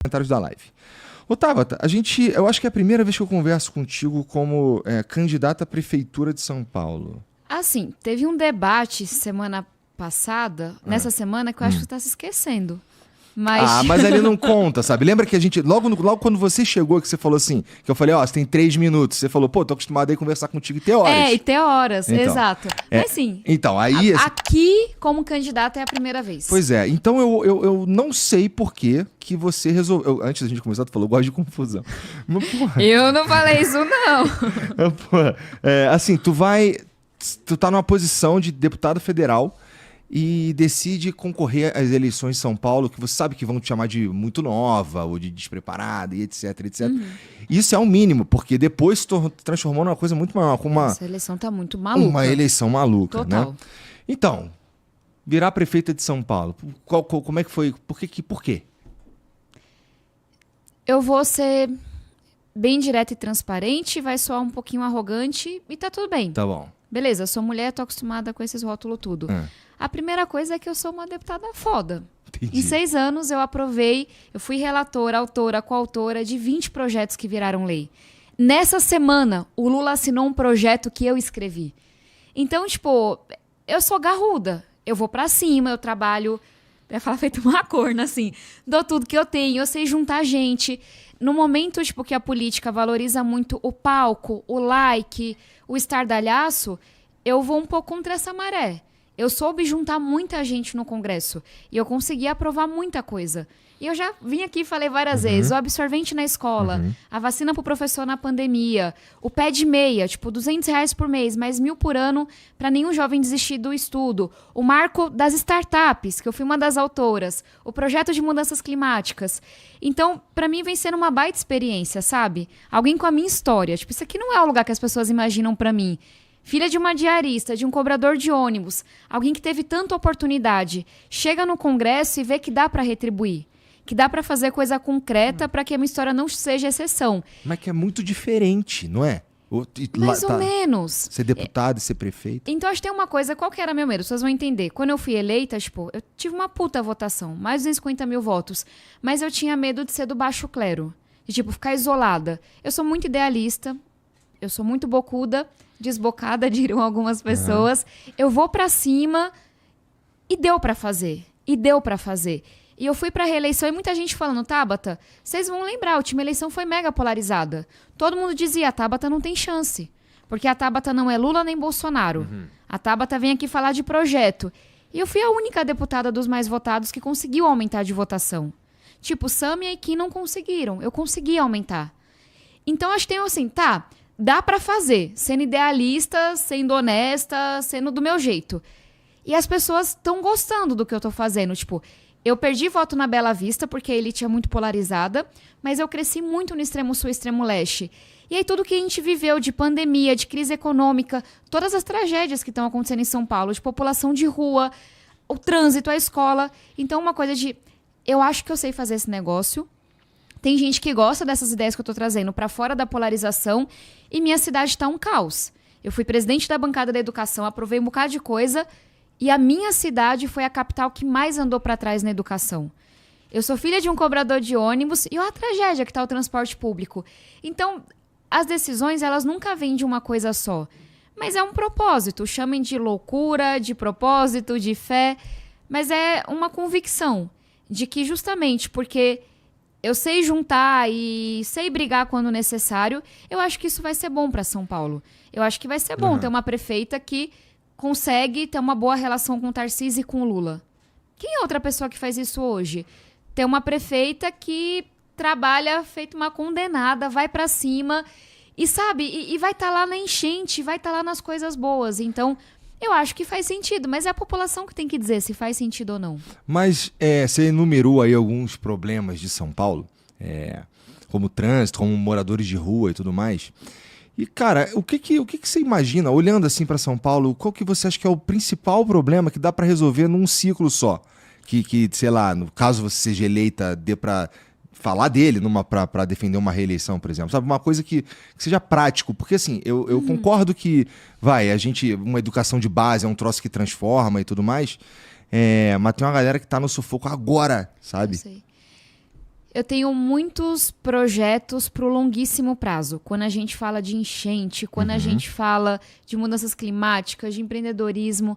Comentários da live. Ô, Tabata, eu acho que é a primeira vez que eu converso contigo como candidata à Prefeitura de São Paulo. Assim, teve um debate semana passada, nessa semana, que eu acho que você tá se esquecendo. Mas ali não conta, sabe? Lembra que a gente, logo quando você chegou, que você falou assim, que eu falei, ó, você tem 3 minutos. Você falou, pô, tô acostumado aí a conversar contigo e ter horas. E ter horas, então, exato. Mas sim, então, aí... aqui, como candidata, é a primeira vez. Pois é, então eu não sei por que você resolveu... Antes da gente começar, tu falou, eu gosto de confusão. Mas, porra, Eu não falei isso, não. porra, assim, tu tá numa posição de deputado federal e decide concorrer às eleições de São Paulo, que você sabe que vão te chamar de muito nova ou de despreparada e etc, etc. Isso é o mínimo, porque depois se transformou numa coisa muito maior, com Essa eleição tá muito maluca. uma eleição maluca, Total. né? Então, virar prefeita de São Paulo, como é que foi? Por quê? Eu vou ser bem direta e transparente, vai soar um pouquinho arrogante e tá tudo bem. Tá bom. Beleza, eu sou mulher, tô acostumada com esses rótulos tudo. A primeira coisa é que eu sou uma deputada foda. Entendi. Em 6 anos eu fui relatora, autora, coautora de 20 projetos que viraram lei. Nessa semana, o Lula assinou um projeto que eu escrevi. Então, tipo, eu sou garruda. Eu vou pra cima, eu trabalho... Eu ia falar feito uma corna, assim. Dou tudo que eu tenho, eu sei juntar gente. No momento, tipo, que a política valoriza muito o palco, o like, o estardalhaço, eu vou um pouco contra essa maré. Eu soube juntar muita gente no Congresso e eu consegui aprovar muita coisa. E eu já vim aqui e falei várias vezes, o absorvente na escola, a vacina pro professor na pandemia, o pé de meia, tipo, R$200 por mês, mais 1.000 por ano para nenhum jovem desistir do estudo, o marco das startups, que eu fui uma das autoras, o projeto de mudanças climáticas. Então, para mim vem sendo uma baita experiência, sabe? Alguém com a minha história. Tipo, isso aqui não é o lugar que as pessoas imaginam para mim. Filha de uma diarista, de um cobrador de ônibus, alguém que teve tanta oportunidade, chega no Congresso e vê que dá para retribuir, que dá para fazer coisa concreta para que a minha história não seja exceção. Mas que é muito diferente, não é? Mais ou menos. Ser deputado e ser prefeito. Então, acho que tem uma coisa, qual que era meu medo? Vocês vão entender. Quando eu fui eleita, tipo, eu tive uma puta votação, mais de 250 mil votos, mas eu tinha medo de ser do baixo clero, de, tipo, ficar isolada. Eu sou muito idealista, eu sou muito bocuda, desbocada, diriam algumas pessoas. Eu vou pra cima e deu pra fazer. E eu fui pra reeleição e muita gente falando, Tabata, vocês vão lembrar, a última eleição foi mega polarizada. Todo mundo dizia, a Tabata não tem chance. Porque a Tabata não é Lula nem Bolsonaro. A Tabata vem aqui falar de projeto. E eu fui a única deputada dos mais votados que conseguiu aumentar de votação. Tipo, Sâmia e Kim não conseguiram. Eu consegui aumentar. Então, acho que tem assim, tá... Dá pra fazer, sendo idealista, sendo honesta, sendo do meu jeito. E as pessoas estão gostando do que eu tô fazendo. Tipo, eu perdi voto na Bela Vista porque a elite é muito polarizada, mas eu cresci muito no extremo sul e extremo leste. E aí tudo que a gente viveu de pandemia, de crise econômica, todas as tragédias que estão acontecendo em São Paulo, de população de rua, o trânsito, a escola. Então uma coisa de, eu acho que eu sei fazer esse negócio. Tem gente que gosta dessas ideias que eu tô trazendo para fora da polarização e minha cidade tá um caos. Eu fui presidente da bancada da educação, aprovei um bocado de coisa e a minha cidade foi a capital que mais andou para trás na educação. Eu sou filha de um cobrador de ônibus e olha a tragédia que tá o transporte público. Então, as decisões, elas nunca vêm de uma coisa só. Mas é um propósito. Chamem de loucura, de propósito, de fé. Mas é uma convicção de que justamente porque... eu sei juntar e sei brigar quando necessário, eu acho que isso vai ser bom para São Paulo. Eu acho que vai ser bom ter uma prefeita que consegue ter uma boa relação com o Tarcísio e com o Lula. Quem é outra pessoa que faz isso hoje? Ter uma prefeita que trabalha feito uma condenada, vai para cima e sabe, e vai estar lá na enchente, vai estar lá nas coisas boas. Então... eu acho que faz sentido, mas é a população que tem que dizer se faz sentido ou não. Mas você enumerou aí alguns problemas de São Paulo, como trânsito, como moradores de rua e tudo mais. E, cara, o que você imagina, olhando assim para São Paulo, qual que você acha que é o principal problema que dá para resolver num ciclo só? Que, sei lá, no caso você seja eleita, dê para falar dele para defender uma reeleição, por exemplo. Sabe, uma coisa que seja prático. Porque, assim, eu concordo que, uma educação de base é um troço que transforma e tudo mais, mas tem uma galera que tá no sufoco agora, sabe? Eu sei. Eu tenho muitos projetos para o longuíssimo prazo. Quando a gente fala de enchente, quando a gente fala de mudanças climáticas, de empreendedorismo.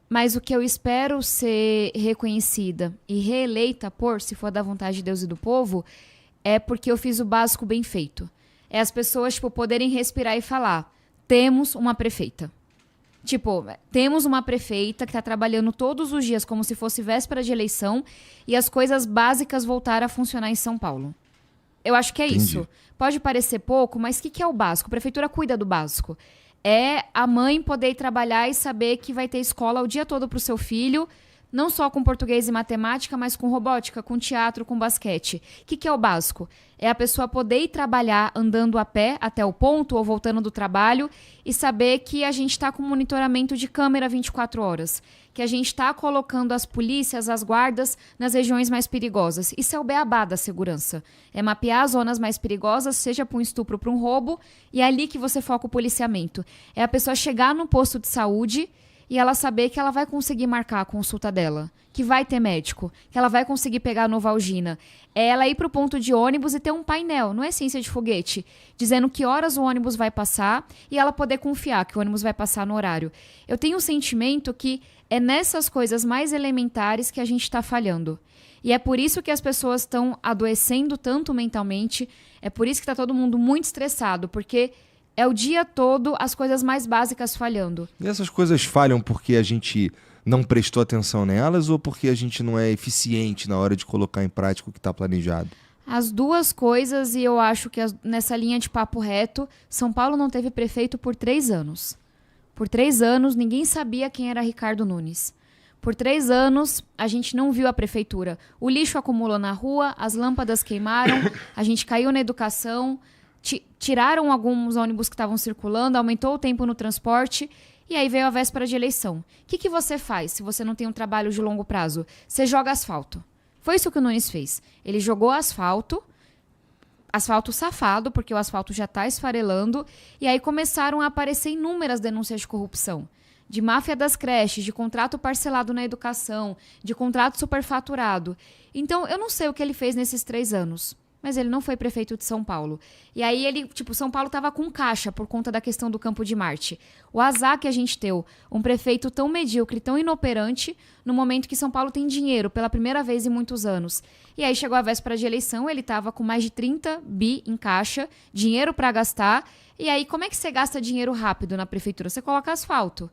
Mas o que eu espero ser reconhecida e reeleita por, se for da vontade de Deus e do povo, é porque eu fiz o básico bem feito. É as pessoas, tipo, poderem respirar e falar, temos uma prefeita. Tipo, temos uma prefeita que está trabalhando todos os dias como se fosse véspera de eleição e as coisas básicas voltaram a funcionar em São Paulo. Eu acho que é Entendi. isso. Pode parecer pouco, mas o que é o básico? A prefeitura cuida do básico. É a mãe poder ir trabalhar e saber que vai ter escola o dia todo para o seu filho, não só com português e matemática, mas com robótica, com teatro, com basquete. O que é o básico? É a pessoa poder ir trabalhar andando a pé até o ponto ou voltando do trabalho e saber que a gente está com monitoramento de câmera 24 horas. Que a gente está colocando as polícias, as guardas nas regiões mais perigosas. Isso é o beabá da segurança. É mapear as zonas mais perigosas, seja para um estupro ou para um roubo, e é ali que você foca o policiamento. É a pessoa chegar no posto de saúde e ela saber que ela vai conseguir marcar a consulta dela, que vai ter médico, que ela vai conseguir pegar a Novalgina. É ela ir para o ponto de ônibus e ter um painel, não é ciência de foguete, dizendo que horas o ônibus vai passar e ela poder confiar que o ônibus vai passar no horário. Eu tenho um sentimento que é nessas coisas mais elementares que a gente está falhando. E é por isso que as pessoas estão adoecendo tanto mentalmente, é por isso que está todo mundo muito estressado, porque é o dia todo as coisas mais básicas falhando. E essas coisas falham porque a gente não prestou atenção nelas ou porque a gente não é eficiente na hora de colocar em prática o que está planejado? As duas coisas, e eu acho que nessa linha de papo reto, São Paulo não teve prefeito por 3 anos. Por 3 anos, ninguém sabia quem era Ricardo Nunes. Por 3 anos, a gente não viu a prefeitura. O lixo acumulou na rua, as lâmpadas queimaram, a gente caiu na educação, tiraram alguns ônibus que estavam circulando, aumentou o tempo no transporte, e aí veio a véspera de eleição. O que você faz se você não tem um trabalho de longo prazo? Você joga asfalto. Foi isso que o Nunes fez. Ele jogou asfalto safado, porque o asfalto já está esfarelando, e aí começaram a aparecer inúmeras denúncias de corrupção. De máfia das creches, de contrato parcelado na educação, de contrato superfaturado. Então, eu não sei o que ele fez nesses 3 anos. Mas ele não foi prefeito de São Paulo. E aí São Paulo estava com caixa por conta da questão do Campo de Marte. O azar que a gente deu, um prefeito tão medíocre, tão inoperante, no momento que São Paulo tem dinheiro pela primeira vez em muitos anos. E aí chegou a véspera de eleição, ele estava com mais de 30 bi em caixa, dinheiro para gastar. E aí como é que você gasta dinheiro rápido na prefeitura? Você coloca asfalto.